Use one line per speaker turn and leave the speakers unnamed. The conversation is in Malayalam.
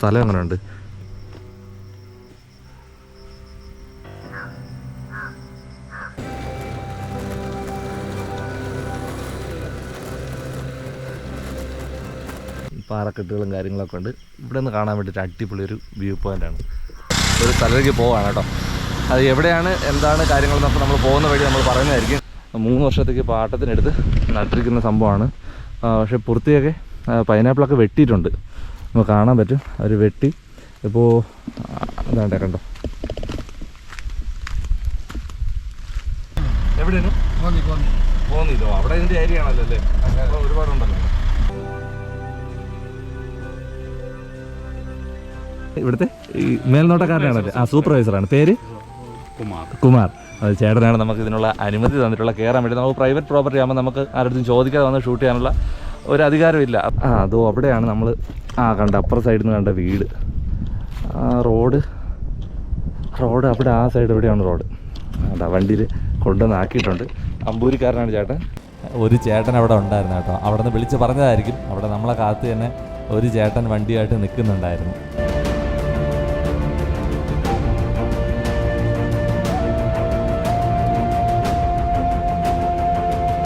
സ്ഥലം എങ്ങനെയുണ്ട്? പാറക്കെട്ടുകളും കാര്യങ്ങളൊക്കെ ഉണ്ട്. ഇവിടെ നിന്ന് കാണാൻ വേണ്ടിയിട്ട് അടിപൊളി ഒരു വ്യൂ പോയിൻ്റാണ്. ഒരു സ്ഥലത്തേക്ക് പോവാണ് കേട്ടോ. അത് എവിടെയാണ് എന്താണ് കാര്യങ്ങളെന്നപ്പോൾ നമ്മൾ പോകുന്ന വഴി നമ്മൾ പറയുന്നതായിരിക്കും. 3 വർഷത്തേക്ക് പാട്ടത്തിനെടുത്ത് നട്ടിരിക്കുന്ന സംഭവമാണ്. പക്ഷേ പൂർത്തിയൊക്കെ പൈനാപ്പിളൊക്കെ വെട്ടിയിട്ടുണ്ട്, നമുക്ക് കാണാൻ പറ്റും. അവർ വെട്ടി ഇപ്പോൾ അതാണ്ടേ കണ്ടോ. എവിടെയാണ് പോകുന്നില്ലോ? അവിടെ ഇതിൻ്റെ ഏരിയ ആണല്ലോ അല്ലേ? ഒരുപാടുണ്ടല്ലോ. ഇവിടുത്തെ ഈ മേൽനോട്ടക്കാരനാണല്ലേ? സൂപ്പർവൈസറാണ്. പേര് കുമാർ. അത് ചേട്ടനാണ് നമുക്ക് ഇതിനുള്ള അനുമതി തന്നിട്ടുള്ള, കയറാൻ വേണ്ടി. നമുക്ക് പ്രൈവറ്റ് പ്രോപ്പർട്ടി ആകുമ്പോൾ നമുക്ക് ആരുടെ ചോദിക്കാതെ വന്ന് ഷൂട്ട് ചെയ്യാനുള്ള ഒരു അധികാരമില്ല. അതോ അവിടെയാണ് നമ്മൾ കണ്ട അപ്പുറ സൈഡിൽ നിന്ന് കണ്ട വീട്. റോഡ് അവിടെ ആ സൈഡ് എവിടെയാണ് റോഡ്. അതാ വണ്ടിയിൽ കൊണ്ടുവന്ന് ആക്കിയിട്ടുണ്ട്. അമ്പൂരിക്കാരനാണ് ചേട്ടൻ.
ഒരു ചേട്ടൻ അവിടെ ഉണ്ടായിരുന്നു കേട്ടോ. അവിടെ നിന്ന് വിളിച്ച് പറഞ്ഞതായിരിക്കും. അവിടെ നമ്മളെ കാത്ത് തന്നെ ഒരു ചേട്ടൻ വണ്ടിയായിട്ട് നിൽക്കുന്നുണ്ടായിരുന്നു.